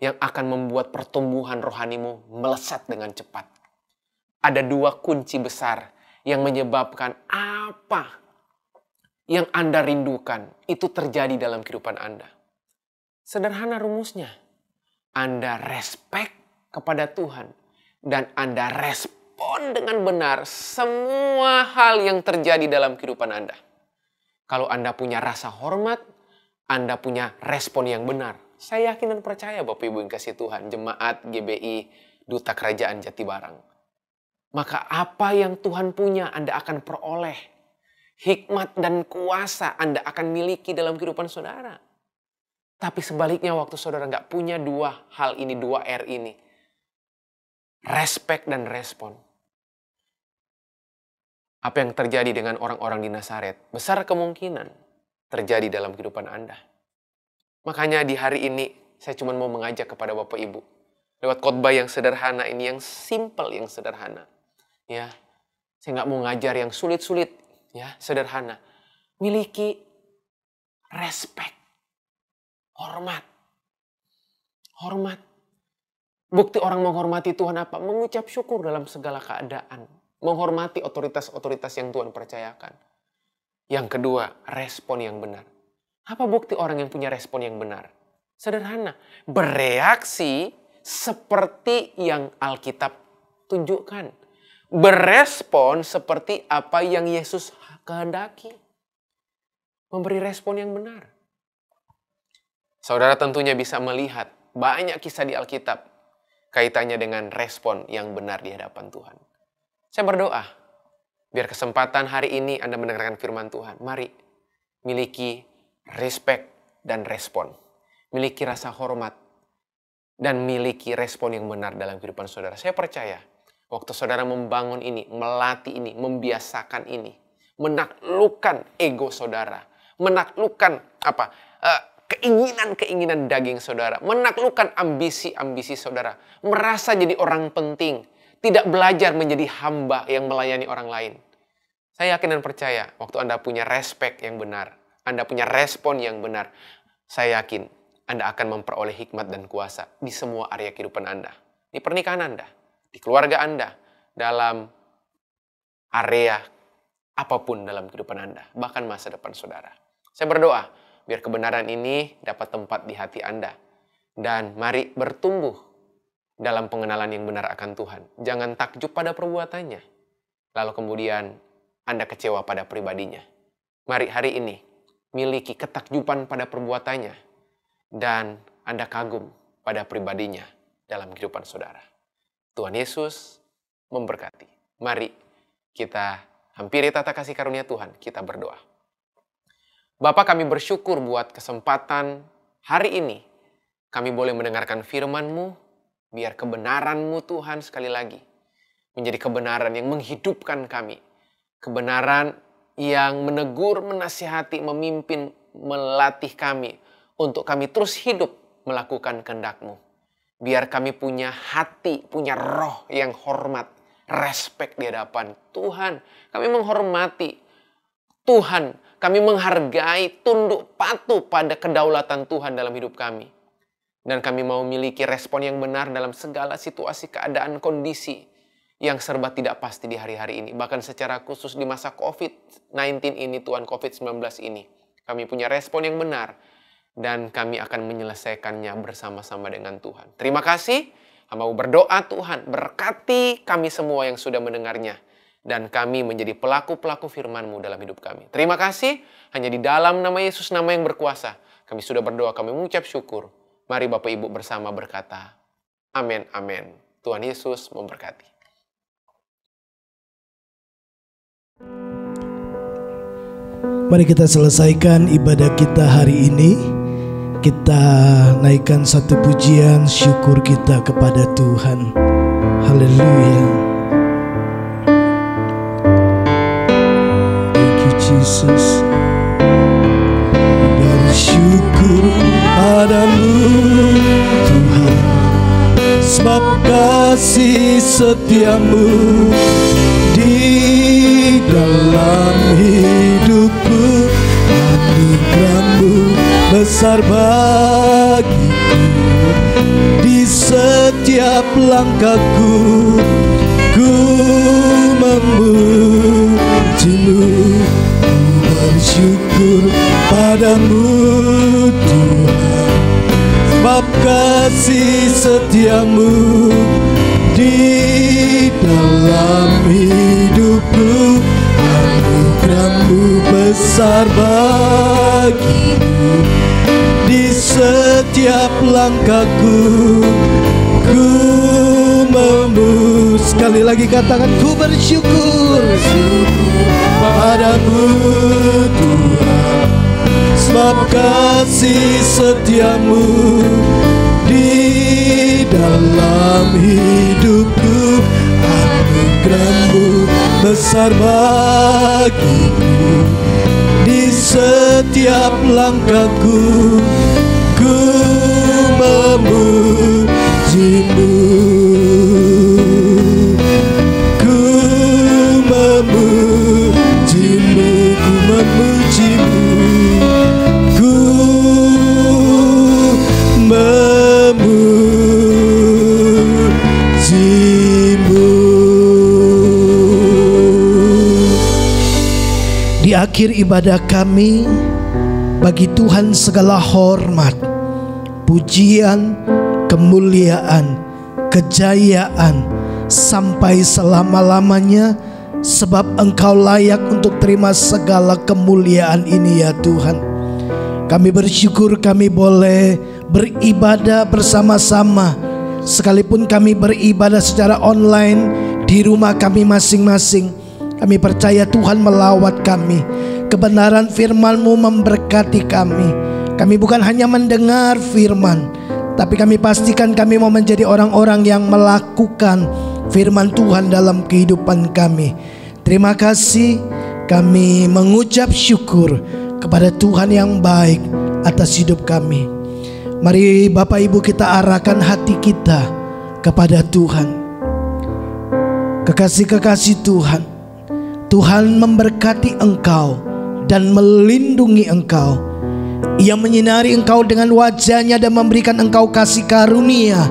yang akan membuat pertumbuhan rohanimu melesat dengan cepat. Ada dua kunci besar yang menyebabkan apa yang Anda rindukan itu terjadi dalam kehidupan Anda. Sederhana rumusnya. Anda respect kepada Tuhan dan Anda respon dengan benar semua hal yang terjadi dalam kehidupan Anda. Kalau Anda punya rasa hormat, Anda punya respon yang benar. Saya yakin dan percaya Bapak Ibu yang kasih Tuhan, jemaat GBI Duta Kerajaan Jatibarang. Maka apa yang Tuhan punya Anda akan peroleh. Hikmat dan kuasa Anda akan miliki dalam kehidupan saudara. Tapi sebaliknya waktu saudara nggak punya dua hal ini, dua R ini. Respect dan respon. Apa yang terjadi dengan orang-orang di Nazaret? Besar kemungkinan terjadi dalam kehidupan Anda. Makanya di hari ini saya cuma mau mengajak kepada Bapak Ibu. Lewat khotbah yang sederhana ini, yang simple, yang sederhana. Ya, saya nggak mau ngajar yang sulit-sulit. Ya, sederhana. Miliki respect. Hormat. Hormat. Bukti orang menghormati Tuhan apa? Mengucap syukur dalam segala keadaan. Menghormati otoritas-otoritas yang Tuhan percayakan. Yang kedua, respon yang benar. Apa bukti orang yang punya respon yang benar? Sederhana. Bereaksi seperti yang Alkitab tunjukkan. Berespon seperti apa yang Yesus kehendaki. Memberi respon yang benar. Saudara tentunya bisa melihat banyak kisah di Alkitab kaitannya dengan respon yang benar di hadapan Tuhan. Saya berdoa, biar kesempatan hari ini Anda mendengarkan firman Tuhan. Mari, miliki respect dan respon. Miliki rasa hormat dan miliki respon yang benar dalam kehidupan saudara. Saya percaya, waktu saudara membangun ini, melatih ini, membiasakan ini, menaklukkan ego saudara, menaklukkan keinginan-keinginan daging saudara, menaklukkan ambisi-ambisi saudara, merasa jadi orang penting, tidak belajar menjadi hamba yang melayani orang lain. Saya yakin dan percaya, waktu Anda punya respek yang benar, Anda punya respon yang benar, saya yakin Anda akan memperoleh hikmat dan kuasa di semua area kehidupan Anda. Di pernikahan Anda, di keluarga Anda, dalam area apapun dalam kehidupan Anda, bahkan masa depan saudara. Saya berdoa, biar kebenaran ini dapat tempat di hati Anda. Dan mari bertumbuh dalam pengenalan yang benar akan Tuhan. Jangan takjub pada perbuatannya, lalu kemudian Anda kecewa pada pribadinya. Mari hari ini miliki ketakjuban pada perbuatannya, dan Anda kagum pada pribadinya dalam kehidupan saudara. Tuhan Yesus memberkati. Mari kita hampiri tata kasih karunia Tuhan, kita berdoa. Bapa, kami bersyukur buat kesempatan hari ini. Kami boleh mendengarkan firman-Mu, biar kebenaran-Mu Tuhan sekali lagi menjadi kebenaran yang menghidupkan kami. Kebenaran yang menegur, menasihati, memimpin, melatih kami untuk kami terus hidup melakukan kehendak-Mu. Biar kami punya hati, punya roh yang hormat, respek di hadapan Tuhan. Kami menghormati Tuhan, kami menghargai, tunduk patuh pada kedaulatan Tuhan dalam hidup kami. Dan kami mau memiliki respon yang benar dalam segala situasi, keadaan, kondisi yang serba tidak pasti di hari-hari ini. Bahkan secara khusus di masa COVID-19 ini, Tuhan, COVID-19 ini. Kami punya respon yang benar. Dan kami akan menyelesaikannya bersama-sama dengan Tuhan. Terima kasih. Mau berdoa Tuhan, berkati kami semua yang sudah mendengarnya. Dan kami menjadi pelaku-pelaku firman-Mu dalam hidup kami. Terima kasih. Hanya di dalam nama Yesus, nama yang berkuasa. Kami sudah berdoa, kami mengucap syukur. Mari Bapak Ibu bersama berkata, amin, amin. Tuhan Yesus memberkati. Mari kita selesaikan ibadah kita hari ini. Kita naikkan satu pujian syukur kita kepada Tuhan. Haleluya. Thank you Jesus. Bersyukur padamu Tuhan, sebab kasih setiamu di dalam hidupku. Anugerah-Mu besar bagiku, di setiap langkahku ku memuji-Mu. Ku bersyukur padamu Tuhan, sebab kasih setiamu di dalam hidupku. Anugerah-Mu besar bagiku, di setiap langkahku ku memuji. Sekali lagi katakan, ku bersyukur padamu Tuhan, sebab kasih setiamu di dalam hidupku. Anugerah-Mu besar bagiku, di setiap langkahku ku memuji-Mu. Ku memuji-Mu, ku memuji-Mu, ku memuji-Mu. Di akhir ibadah kami, bagi Tuhan segala hormat, pujian, kemuliaan, kejayaan sampai selama-lamanya, sebab Engkau layak untuk terima segala kemuliaan ini ya Tuhan. Kami bersyukur kami boleh beribadah bersama-sama, sekalipun kami beribadah secara online di rumah kami masing-masing. Kami percaya Tuhan melawat kami. Kebenaran firman-Mu memberkati kami. Kami bukan hanya mendengar firman, tapi kami pastikan kami mau menjadi orang-orang yang melakukan firman Tuhan dalam kehidupan kami. Terima kasih. Kami mengucap syukur kepada Tuhan yang baik atas hidup kami. Mari Bapak Ibu kita arahkan hati kita kepada Tuhan. Kekasih-kekasih Tuhan, Tuhan memberkati engkau dan melindungi engkau. Ia menyinari engkau dengan wajah-Nya dan memberikan engkau kasih karunia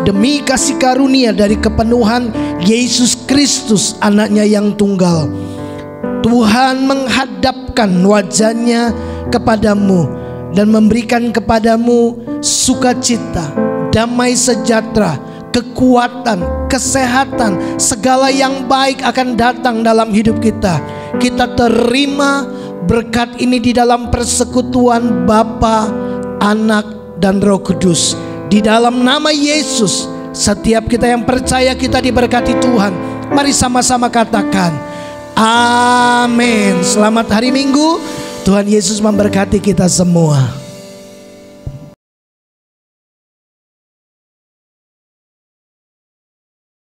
demi kasih karunia dari kepenuhan Yesus Kristus, anak-Nya yang tunggal. Tuhan menghadapkan wajah-Nya kepadamu dan memberikan kepadamu sukacita, damai sejahtera, kekuatan, kesehatan, segala yang baik akan datang dalam hidup kita. Kita terima berkat ini di dalam persekutuan Bapa, Anak, dan Roh Kudus. Di dalam nama Yesus, setiap kita yang percaya kita diberkati Tuhan. Mari sama-sama katakan amin. Selamat hari Minggu. Tuhan Yesus memberkati kita semua.